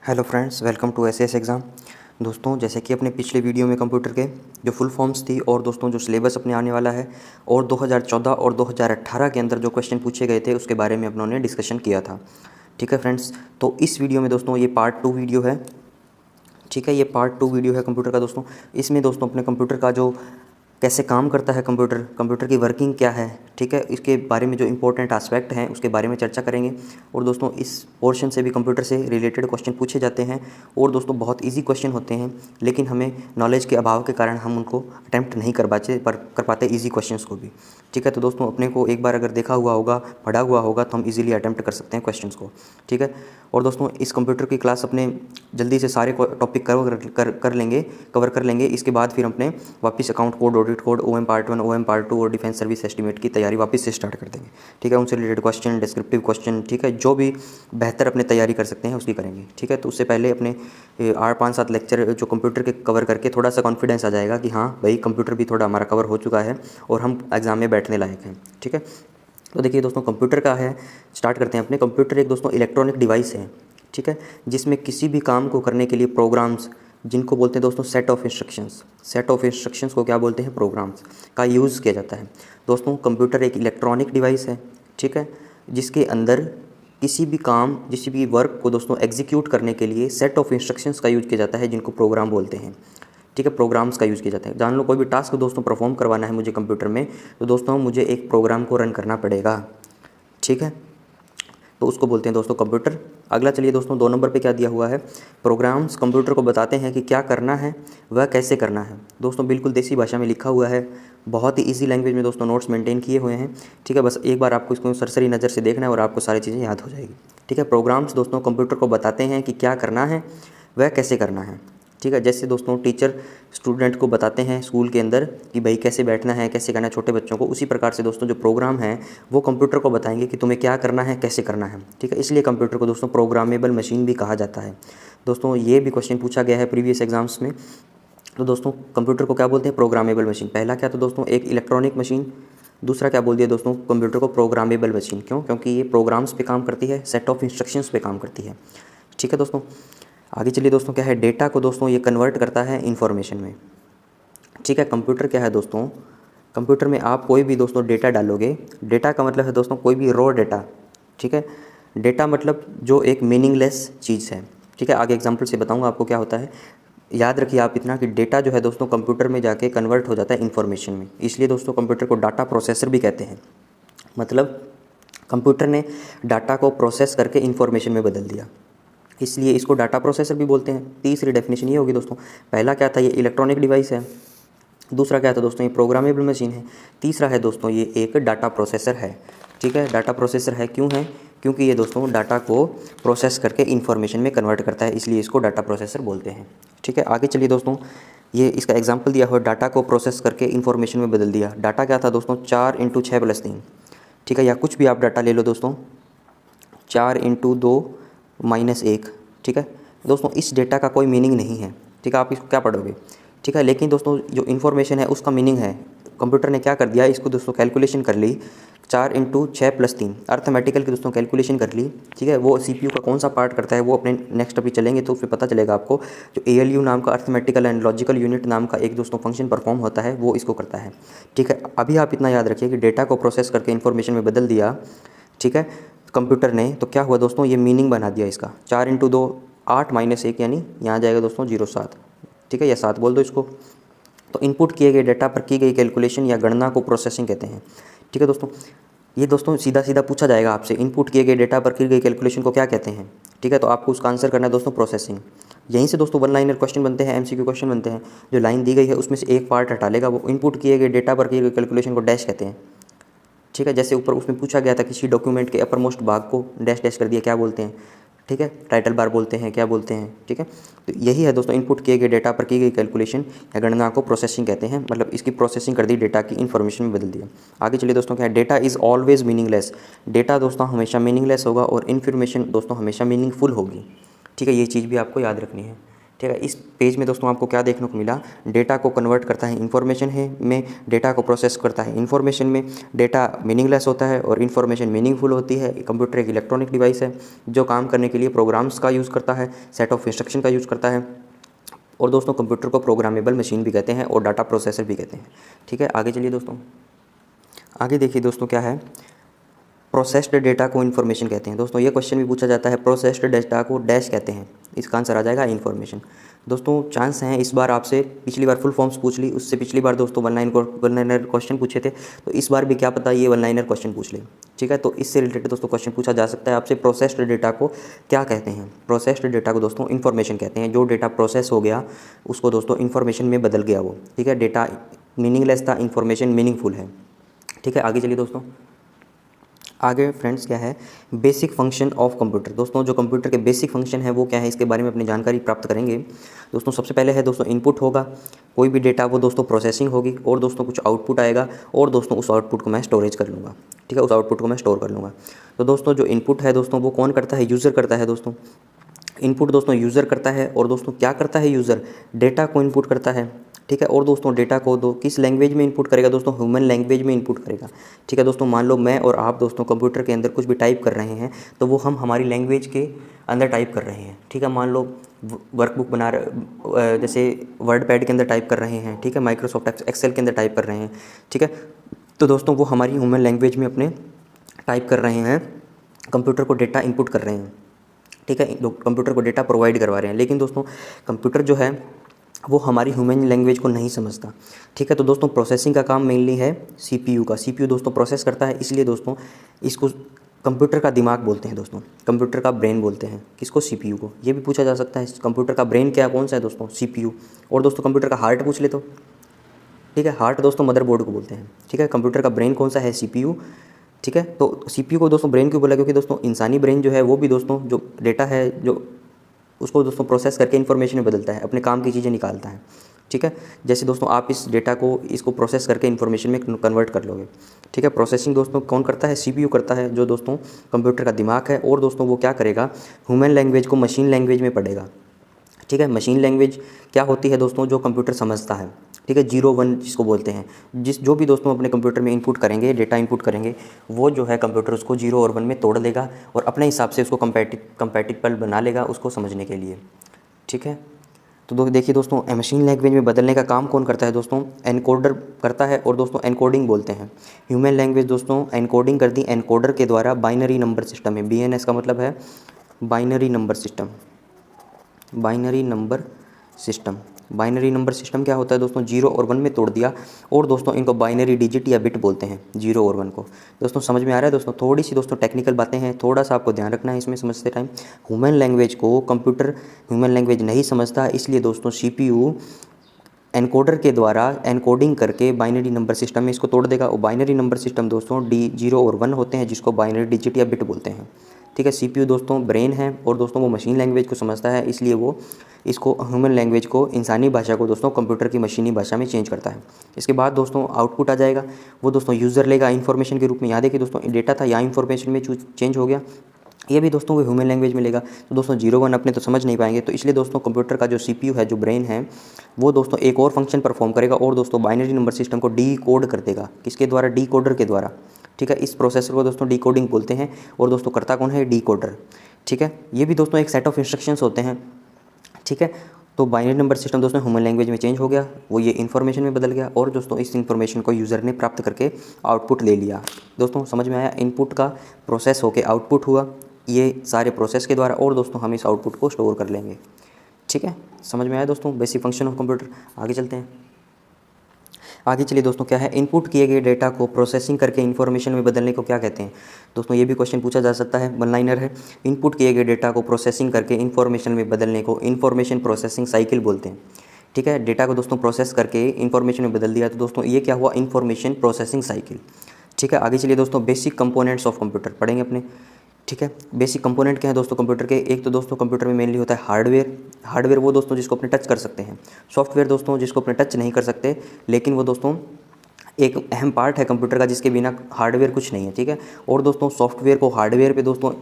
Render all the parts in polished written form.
Hello friends, welcome to SS exam. दोस्तों, जैसे कि अपने पिछले वीडियो में कंप्यूटर के जो फुल फॉर्म्स थी और दोस्तों जो सिलेबस अपने आने वाला है और 2014 और 2018 के अंदर जो क्वेश्चन पूछे गए थे उसके बारे में अपनों ने डिस्कशन किया था। ठीक है फ्रेंड्स, तो इस वीडियो में दोस्तों ये पार्ट 2 वीडियो है। ठीक है, ये पार्ट 2 वीडियो है कंप्यूटर का दोस्तों। इसमें दोस्तों अपने कंप्यूटर का जो कैसे काम करता है कंप्यूटर की वर्किंग क्या है, ठीक है, इसके बारे में जो इंपॉर्टेंट एस्पेक्ट हैं उसके बारे में चर्चा करेंगे। और दोस्तों इस पोर्शन से भी कंप्यूटर से रिलेटेड क्वेश्चन पूछे जाते हैं और दोस्तों बहुत इजी क्वेश्चन होते हैं, लेकिन हमें नॉलेज के अभाव के कारण हम उनको अटैम्प्ट नहीं कर पाते ईजी क्वेश्चंस को भी। ठीक है, तो दोस्तों अपने को एक बार अगर देखा हुआ होगा, पढ़ा हुआ होगा, तो हम इजीली अटैम्प्ट कर सकते हैं क्वेश्चंस को। ठीक है, और दोस्तों इस कंप्यूटर की क्लास अपने जल्दी से सारे टॉपिक कवर कर लेंगे। इसके बाद फिर अपने वापस account code, audit code, OM part 1, OM part 2 और डिफेंस सर्विस एस्टीमेट की तैयारी वापस से स्टार्ट कर देंगे। ठीक है, उनसे रिलेटेड क्वेश्चन, डिस्क्रिप्टिव क्वेश्चन, ठीक है, जो भी बेहतर अपने तैयारी कर सकते हैं उसकी करेंगे। ठीक है, तो उससे पहले अपने 8-5-7 लेक्चर जो कंप्यूटर के कवर करके थोड़ा सा कॉन्फिडेंस आ जाएगा कि हाँ भाई कंप्यूटर भी थोड़ा हमारा कवर हो चुका है और हम एग्ज़ाम में बैठने लायक हैं। ठीक है, तो देखिए दोस्तों कंप्यूटर का है, स्टार्ट करते हैं अपने। कंप्यूटर एक दोस्तों इलेक्ट्रॉनिक डिवाइस है, ठीक है, जिसमें किसी भी काम को करने के लिए प्रोग्राम्स, जिनको बोलते हैं दोस्तों सेट ऑफ इंस्ट्रक्शंस को क्या बोलते हैं, प्रोग्राम्स का यूज़ किया जाता है। दोस्तों कंप्यूटर एक इलेक्ट्रॉनिक डिवाइस है, ठीक है, जिसके अंदर किसी भी वर्क को दोस्तों एग्जीक्यूट करने के लिए सेट ऑफ इंस्ट्रक्शंस का यूज़ किया जाता है, जिनको प्रोग्राम बोलते हैं। ठीक है, प्रोग्राम्स का यूज़ किया जाता है। जान लो कोई भी टास्क दोस्तों परफॉर्म करवाना है मुझे कंप्यूटर में, तो दोस्तों मुझे एक प्रोग्राम को रन करना पड़ेगा। ठीक है, तो उसको बोलते हैं दोस्तों कंप्यूटर। अगला चलिए दोस्तों 2 नंबर पे क्या दिया हुआ है, प्रोग्राम्स कंप्यूटर को बताते हैं कि क्या करना है वह कैसे करना है। दोस्तों बिल्कुल देसी भाषा में लिखा हुआ है, बहुत ही इजी लैंग्वेज में दोस्तों नोट्स मेंटेन किए हुए हैं। ठीक है, बस एक बार आपको इसको सरसरी नज़र से देखना है और आपको सारी चीज़ें याद हो जाएगी। ठीक है, प्रोग्राम्स दोस्तों कंप्यूटर को बताते हैं कि क्या करना है वह कैसे करना है। ठीक है, जैसे दोस्तों टीचर स्टूडेंट को बताते हैं स्कूल के अंदर कि भाई कैसे बैठना है, कैसे करना है छोटे बच्चों को, उसी प्रकार से दोस्तों जो प्रोग्राम है वो कंप्यूटर को बताएंगे कि तुम्हें क्या करना है, कैसे करना है। ठीक है, इसलिए कंप्यूटर को दोस्तों प्रोग्रामेबल मशीन भी कहा जाता है। दोस्तों ये भी क्वेश्चन पूछा गया है प्रीवियस एग्जाम्स में। तो दोस्तों कंप्यूटर को क्या बोलते हैं, प्रोग्रामेबल मशीन। पहला क्या था दोस्तों, एक इलेक्ट्रॉनिक मशीन। दूसरा क्या बोल दिया दोस्तों, कंप्यूटर को प्रोग्रामेबल मशीन। क्यों? क्योंकि ये प्रोग्राम्स पे काम करती है, सेट ऑफ इंस्ट्रक्शंस पे काम करती है। ठीक है दोस्तों, आगे चलिए दोस्तों क्या है, डेटा को दोस्तों ये कन्वर्ट करता है इन्फॉर्मेशन में। ठीक है, कंप्यूटर क्या है दोस्तों, कंप्यूटर में आप कोई भी दोस्तों डेटा डालोगे, डेटा का मतलब है दोस्तों कोई भी रॉ डेटा। ठीक है, डेटा मतलब जो एक मीनिंगलेस चीज़ है। ठीक है, आगे एग्जांपल से बताऊंगा आपको क्या होता है। याद रखिए आप इतना कि डेटा जो है दोस्तों कंप्यूटर में जाके कन्वर्ट हो जाता है इन्फॉर्मेशन में, इसलिए दोस्तों कंप्यूटर को डाटा प्रोसेसर भी कहते हैं। मतलब कंप्यूटर ने डाटा को प्रोसेस करके इन्फॉर्मेशन में बदल दिया, इसलिए इसको डाटा प्रोसेसर भी बोलते हैं। तीसरी डेफिनेशन ये होगी दोस्तों, पहला क्या था, ये इलेक्ट्रॉनिक डिवाइस है। दूसरा क्या था दोस्तों, ये प्रोग्रामेबल मशीन है। तीसरा है दोस्तों ये एक डाटा प्रोसेसर है। ठीक है, डाटा प्रोसेसर है, क्यों है, क्योंकि ये दोस्तों डाटा को प्रोसेस करके इन्फॉर्मेशन में कन्वर्ट करता है, इसलिए इसको डाटा प्रोसेसर बोलते हैं। ठीक है, आगे चलिए दोस्तों, ये इसका एग्जाम्पल दिया हुआ, डाटा को प्रोसेस करके इन्फॉर्मेशन में बदल दिया। डाटा क्या था दोस्तों, 4 × 6 + 3। ठीक है, या कुछ भी आप डाटा ले लो दोस्तों, 4 × 2 - 1। ठीक है दोस्तों, इस डेटा का कोई मीनिंग नहीं है। ठीक है, आप इसको क्या पढ़ोगे। ठीक है, लेकिन दोस्तों जो इन्फॉर्मेशन है उसका मीनिंग है। कंप्यूटर ने क्या कर दिया, इसको दोस्तों कैलकुलेशन कर ली, 4 × 6 + 3 अर्थमेटिकल की दोस्तों कैलकुलेशन कर ली। ठीक है, वो सीपीयू का कौन सा पार्ट करता है वो अपने नेक्स्ट अभी चलेंगे तो उसमें पता चलेगा आपको। जो ALU नाम का अर्थमेटिकल एंड लॉजिकल यूनिट नाम का एक दोस्तों फंक्शन परफॉर्म होता है वो इसको करता है। ठीक है, अभी आप इतना याद रखिए कि डेटा को प्रोसेस करके इन्फॉर्मेशन में बदल दिया। ठीक है, कंप्यूटर ने, तो क्या हुआ दोस्तों, ये मीनिंग बना दिया इसका। 4 × 2 8 - 1 यानी यहाँ जाएगा दोस्तों 0 7। ठीक है, या 7 बोल दो इसको। तो इनपुट किए गए डेटा पर की गई कैलकुलेशन या गणना को प्रोसेसिंग कहते हैं। ठीक है दोस्तों, ये दोस्तों सीधा सीधा पूछा जाएगा आपसे, इनपुट किए गए डेटा पर की गई कैलकुलेशन को क्या कहते हैं। ठीक है, तो आपको उसका आंसर करना है दोस्तों प्रोसेसिंग। यहीं से दोस्तों 1 लाइनर क्वेश्चन बनते हैं, MCQ क्वेश्चन बनते हैं। जो लाइन दी गई है उसमें से एक पार्ट हटा लेगा, वो इनपुट किए गए डेटा पर की गई कैलकुलेशन को डैश कहते हैं। ठीक है, जैसे ऊपर उसमें पूछा गया था किसी डॉक्यूमेंट के अपर मोस्ट भाग को डैश डैश कर दिया, क्या बोलते हैं। ठीक है, टाइटल बार बोलते हैं, क्या बोलते हैं। ठीक है, तो यही है दोस्तों, इनपुट किए गए डेटा पर की गई कैलकुलेशन या गणना को प्रोसेसिंग कहते हैं। मतलब इसकी प्रोसेसिंग कर दी, डेटा की इन्फॉर्मेशन में बदल दिया। आगे चलिए दोस्तों क्या है, data is always meaningless. Data दोस्तों हमेशा मीनिंगलेस होगा और इन्फॉर्मेशन दोस्तों हमेशा मीनिंगफुल होगी। ठीक है, ये चीज़ भी आपको याद रखनी है। ठीक है। इस पेज में दोस्तों आपको क्या देखने को मिला, डेटा को कन्वर्ट करता है इन्फॉर्मेशन है में, डेटा को प्रोसेस करता है इन्फॉर्मेशन में, डेटा मीनिंगलेस होता है और इन्फॉर्मेशन मीनिंगफुल होती है। कंप्यूटर एक इलेक्ट्रॉनिक डिवाइस है जो काम करने के लिए प्रोग्राम्स का यूज़ करता है, सेट ऑफ इंस्ट्रक्शन का यूज़ करता है। और दोस्तों कंप्यूटर को प्रोग्रामेबल मशीन भी कहते हैं और डाटा प्रोसेसर भी कहते हैं। ठीक है, आगे चलिए दोस्तों, आगे देखिए दोस्तों क्या है, प्रोसेस्ड डेटा को इन्फॉर्मेशन कहते हैं। दोस्तों ये क्वेश्चन भी पूछा जाता है, प्रोसेस्ड डेटा को डैश कहते हैं, इसका आंसर आ जाएगा इन्फॉर्मेशन। दोस्तों चांस हैं इस बार आपसे, पिछली बार फुल फॉर्म्स पूछ ली, उससे पिछली बार दोस्तों वन लाइनर क्वेश्चन पूछे थे, तो इस बार भी क्या पता ये वन लाइनर क्वेश्चन पूछ ले। ठीक है, तो इससे रिलेटेड दोस्तों क्वेश्चन पूछा जा सकता है आपसे, प्रोसेस्ड डेटा को क्या कहते हैं। प्रोसेस्ड डेटा को दोस्तों इन्फॉर्मेशन कहते हैं। जो डेटा प्रोसेस हो गया उसको दोस्तों इन्फॉर्मेशन में बदल गया वो। ठीक है, डेटा मीनिंगलेस था, इन्फॉर्मेशन मीनिंगफुल है। ठीक है, आगे चलिए दोस्तों, आगे फ्रेंड्स क्या है, बेसिक फंक्शन ऑफ कंप्यूटर। दोस्तों जो कंप्यूटर के बेसिक फंक्शन है वो क्या है, इसके बारे में अपनी जानकारी प्राप्त करेंगे। दोस्तों सबसे पहले है दोस्तों इनपुट होगा, कोई भी डेटा वो दोस्तों प्रोसेसिंग होगी, और दोस्तों कुछ आउटपुट आएगा, और दोस्तों उस आउटपुट को मैं स्टोरेज कर लूँगा। ठीक है, उस आउटपुट को मैं स्टोर कर लूँगा। तो दोस्तों जो इनपुट है दोस्तों वो कौन करता है, यूज़र करता है। दोस्तों इनपुट दोस्तों यूज़र करता है, और दोस्तों क्या करता है यूज़र, डेटा को इनपुट करता है। ठीक है, और दोस्तों डेटा को किस लैंग्वेज में इनपुट करेगा, दोस्तों ह्यूमन लैंग्वेज में इनपुट करेगा। ठीक है दोस्तों, मान लो मैं और आप दोस्तों कंप्यूटर के अंदर कुछ भी टाइप कर रहे हैं, तो वो हम हमारी लैंग्वेज के अंदर टाइप कर रहे हैं। ठीक है, मान लो वर्कबुक बना रहे, जैसे वर्ड पैड के अंदर टाइप कर रहे हैं। ठीक है, माइक्रोसॉफ्ट एक्सेल के अंदर टाइप कर रहे हैं। ठीक है, तो दोस्तों वो हमारी ह्यूमन लैंग्वेज में अपने टाइप कर रहे हैं, कंप्यूटर को डेटा इनपुट कर रहे हैं। ठीक है, कंप्यूटर को डेटा प्रोवाइड करवा रहे हैं, लेकिन दोस्तों कंप्यूटर जो है वो हमारी ह्यूमन लैंग्वेज को नहीं समझता। ठीक है, तो दोस्तों प्रोसेसिंग का काम मेनली है सीपीयू का। सीपीयू दोस्तों प्रोसेस करता है, इसलिए दोस्तों इसको कंप्यूटर का दिमाग बोलते हैं। दोस्तों कंप्यूटर का ब्रेन बोलते हैं, किसको, सीपीयू को। ये भी पूछा जा सकता है कंप्यूटर का ब्रेन क्या कौन सा है, दोस्तों सीपीयू। और दोस्तों कंप्यूटर का हार्ट पूछ ले तो, ठीक है, हार्ट दोस्तों मदरबोर्ड को बोलते हैं। ठीक है, कंप्यूटर का ब्रेन कौन सा है, सीपीयू। ठीक है, तो सीपीयू को दोस्तों ब्रेन क्यों बोला, क्योंकि दोस्तों इंसानी ब्रेन जो है वो भी दोस्तों जो डेटा है जो उसको दोस्तों प्रोसेस करके इन्फॉर्मेशन में बदलता है, अपने काम की चीज़ें निकालता है। ठीक है, जैसे दोस्तों आप इस डेटा को इसको प्रोसेस करके इन्फॉर्मेशन में कन्वर्ट कर लोगे। ठीक है, प्रोसेसिंग दोस्तों कौन करता है, सीपीयू करता है, जो दोस्तों कंप्यूटर का दिमाग है। और दोस्तों वो क्या करेगा, ह्यूमन लैंग्वेज को मशीन लैंग्वेज में पढ़ेगा। ठीक है, मशीन लैंग्वेज क्या होती है दोस्तों, जो कंप्यूटर समझता है। ठीक है, 0-1 जिसको बोलते हैं, जो भी दोस्तों अपने कंप्यूटर में इनपुट करेंगे, डेटा इनपुट करेंगे, वो जो है कंप्यूटर उसको 0 और 1 में तोड़ देगा और अपने हिसाब से उसको कंपैटिबल बना लेगा उसको समझने के लिए। ठीक है, तो देखिए दोस्तों मशीन लैंग्वेज में बदलने का काम कौन करता है, दोस्तों एनकोडर करता है, और दोस्तों एनकोडिंग बोलते हैं। ह्यूमन लैंग्वेज दोस्तों एनकोडिंग करती है एनकोडर के द्वारा। बाइनरी नंबर सिस्टम में, BNS का मतलब है binary number system. Binary number system, binary number system क्या होता है दोस्तों, 0 और 1 में तोड़ दिया। और दोस्तों इनको बाइनरी डिजिट या बिट बोलते हैं, 0 और 1 को। दोस्तों समझ में आ रहा है दोस्तों, थोड़ी सी दोस्तों टेक्निकल बातें हैं, थोड़ा सा आपको ध्यान रखना है इसमें समझते टाइम। ह्यूमन लैंग्वेज को कंप्यूटर ह्यूमन लैंग्वेज नहीं समझता, इसलिए दोस्तों CPU एनकोडर के द्वारा एनकोडिंग करके बाइनरी नंबर सिस्टम में इसको तोड़ देगा। और बाइनरी नंबर सिस्टम दोस्तों 0 और 1 होते हैं, जिसको बाइनरी डिजिट या बिट बोलते हैं। ठीक है, CPU दोस्तों ब्रेन है, और दोस्तों वो मशीन लैंग्वेज को समझता है, इसलिए वो इसको ह्यूमन लैंग्वेज को, इंसानी भाषा को दोस्तों कंप्यूटर की मशीनी भाषा में चेंज करता है। इसके बाद दोस्तों आउटपुट आ जाएगा, वो दोस्तों यूज़र लेगा इन्फॉर्मेशन के रूप में। यहाँ देखिए दोस्तों डेटा था, यहाँ इन्फॉर्मेशन में चेंज हो गया, ये भी दोस्तों वो ह्यूमन लैंग्वेज में लेगा। तो दोस्तों 0-1 अपने तो समझ नहीं पाएंगे, तो इसलिए दोस्तों कंप्यूटर का जो CPU है, जो ब्रेन है, वो दोस्तों एक और फंक्शन परफॉर्म करेगा, और दोस्तों बाइनरी नंबर सिस्टम को डीकोड कर देगा। किसके द्वारा, डीकोडर के द्वारा। ठीक है, इस प्रोसेसर को दोस्तों डीकोडिंग बोलते हैं, और दोस्तों करता कौन है, डीकोडर। ठीक है, ये भी दोस्तों एक सेट ऑफ इंस्ट्रक्शंस होते हैं। ठीक है, तो बाइनरी नंबर सिस्टम दोस्तों ह्यूमन लैंग्वेज में चेंज हो गया, वो ये इन्फॉर्मेशन में बदल गया, और दोस्तों इस इन्फॉर्मेशन को यूज़र ने प्राप्त करके आउटपुट ले लिया। दोस्तों समझ में आया, इनपुट का प्रोसेस होकर आउटपुट हुआ, ये सारे प्रोसेस के द्वारा, और दोस्तों हम इस आउटपुट को स्टोर कर लेंगे। ठीक है, समझ में आया दोस्तों बेसिक फंक्शन ऑफ कंप्यूटर। आगे चलते हैं, आगे चलिए दोस्तों क्या है, इनपुट किए गए डेटा को प्रोसेसिंग करके इन्फॉर्मेशन में बदलने को क्या कहते हैं। दोस्तों ये भी क्वेश्चन पूछा जा सकता है, वन लाइनर है। इनपुट किए गए डेटा को प्रोसेसिंग करके इन्फॉर्मेशन में बदलने को इन्फॉर्मेशन प्रोसेसिंग साइकिल बोलते हैं। ठीक है, डेटा को दोस्तों प्रोसेस करके इन्फॉर्मेशन में बदल दिया, तो दोस्तों ये क्या हुआ, इन्फॉर्मेशन प्रोसेसिंग साइकिल। ठीक है, आगे चलिए दोस्तों बेसिक कंपोनेंट्स ऑफ कंप्यूटर पढ़ेंगे अपने। ठीक है, बेसिक कंपोनेंट क्या है दोस्तों कंप्यूटर के, एक तो दोस्तों कंप्यूटर में मेनली होता है हार्डवेयर। हार्डवेयर वो दोस्तों जिसको अपने टच कर सकते हैं, सॉफ्टवेयर दोस्तों जिसको अपने टच नहीं कर सकते, लेकिन वो दोस्तों एक अहम पार्ट है कंप्यूटर का, जिसके बिना हार्डवेयर कुछ नहीं है। ठीक है, और दोस्तों सॉफ्टवेयर को हार्डवेयर पे दोस्तों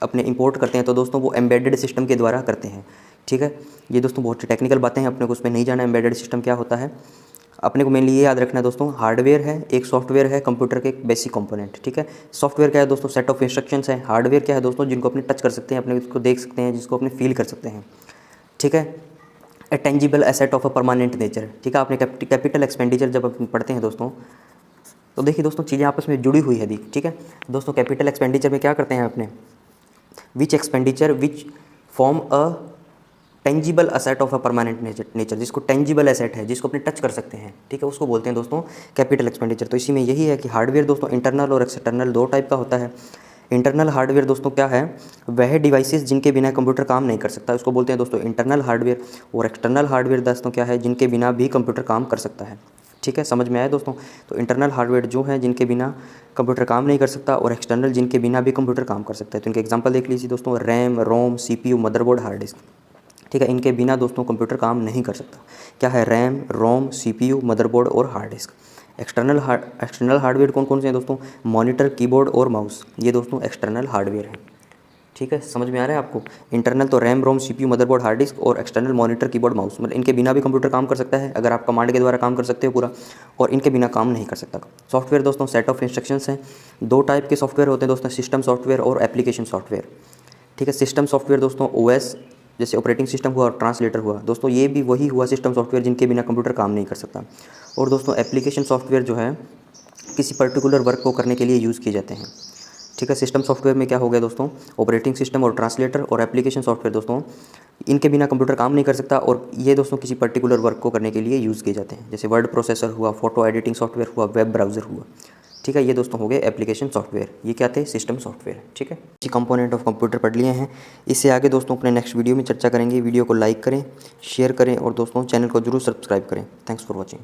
अपने इंपोर्ट करते हैं, तो दोस्तों वो एम्बेडेड सिस्टम के द्वारा करते हैं। ठीक है, ये दोस्तों बहुत टेक्निकल बातें हैं, अपने को उसमें नहीं जाना। एम्बेडेड सिस्टम क्या होता है, अपने को मेनली ये याद रखना है दोस्तों, हार्डवेयर है, एक सॉफ्टवेयर है कंप्यूटर के एक बेसिक कंपोनेंट। ठीक है, सॉफ्टवेयर क्या है दोस्तों, सेट ऑफ इंस्ट्रक्शंस है। हार्डवेयर क्या है दोस्तों, जिनको अपने टच कर सकते हैं, अपने उसको देख सकते हैं, जिसको अपने फील कर सकते हैं। ठीक है, a tangible asset of a permanent nature. ठीक है, आपने कैपिटल एक्सपेंडिचर जब अपन पढ़ते हैं दोस्तों, तो देखिए दोस्तों चीज़ें आपस में जुड़ी हुई है दी। ठीक है दोस्तों, कैपिटल एक्सपेंडिचर में क्या करते हैं अपने, which expenditure which form a tangible asset of a permanent nature, जिसको टेंजिबल एसेट है, जिसको अपने टच कर सकते हैं। ठीक है, उसको बोलते हैं दोस्तों कैपिटल एक्सपेंडिचर। तो इसी में यही है कि हार्डवेयर दोस्तों इंटरनल और एक्सटर्नल दो टाइप का होता है। इंटरनल हार्डवेयर दोस्तों क्या है, वह डिवाइसेस जिनके बिना कंप्यूटर काम नहीं कर सकता, उसको बोलते हैं दोस्तों इंटरनल हार्डवेयर। और एक्सटर्नल हार्डवेयर दोस्तों क्या है, जिनके बिना भी कंप्यूटर काम कर सकता है। ठीक है, समझ में आया दोस्तों। तो इंटरनल हार्डवेयर जो है जिनके बिना कंप्यूटर काम नहीं कर सकता, और एक्सटर्नल जिनके बिना भी कंप्यूटर काम कर सकता है। तो इनके एग्जांपल देख लीजिए दोस्तों, रैम, रोम, सीपीयू, मदरबोर्ड, हार्ड डिस्क। ठीक है, इनके बिना दोस्तों कंप्यूटर काम नहीं कर सकता। क्या है, रैम, रोम, सीपीयू, मदरबोर्ड और हार्ड डिस्क। एक्सटर्नल हार्डवेयर कौन कौन से हैं दोस्तों, मॉनिटर, कीबोर्ड और माउस, ये दोस्तों एक्सटर्नल हार्डवेयर है। ठीक है, समझ में आ रहा है आपको। इंटरनल तो रैम, रोम, सीपीयू, मदरबोर्ड, हार्ड डिस्क, और एक्सटर्नल मॉनिटर, कीबोर्ड, माउस। मतलब इनके बिना भी कंप्यूटर काम कर सकता है, अगर आप कमांड के द्वारा काम कर सकते हो पूरा, और इनके बिना काम नहीं कर सकता। सॉफ्टवेयर दोस्तों सेट ऑफ इंस्ट्रक्शंस हैं। दो टाइप के सॉफ्टवेयर होते हैं दोस्तों, सिस्टम सॉफ्टवेयर और एप्लीकेशन सॉफ्टवेयर। ठीक है, सिस्टम सॉफ्टवेयर दोस्तों ओएस, जैसे ऑपरेटिंग सिस्टम हुआ और ट्रांसलेटर हुआ दोस्तों, ये भी वही हुआ सिस्टम सॉफ्टवेयर जिनके बिना कंप्यूटर काम नहीं कर सकता। और दोस्तों एप्लीकेशन सॉफ्टवेयर जो है किसी पर्टिकुलर वर्क को करने के लिए यूज़ किए जाते हैं। ठीक है, सिस्टम सॉफ्टवेयर में क्या हो गया दोस्तों, ऑपरेटिंग सिस्टम और ट्रांसलेटर। और एप्लीकेशन सॉफ्टवेयर दोस्तों इनके बिना कंप्यूटर काम नहीं कर सकता, और ये दोस्तों किसी पर्टिकुलर वर्क को करने के लिए यूज़ किए जाते हैं, जैसे वर्ड प्रोसेसर हुआ, फोटो एडिटिंग सॉफ्टवेयर हुआ, वेब ब्राउज़र हुआ। ठीक है, ये दोस्तों हो गए एप्लीकेशन सॉफ्टवेयर, ये क्या थे, सिस्टम सॉफ्टवेयर। ठीक है, ये कंपोनेंट ऑफ कंप्यूटर पढ़ लिए हैं। इससे आगे दोस्तों अपने नेक्स्ट वीडियो में चर्चा करेंगे। वीडियो को लाइक करें, शेयर करें, और दोस्तों चैनल को जरूर सब्सक्राइब करें। Thanks for watching.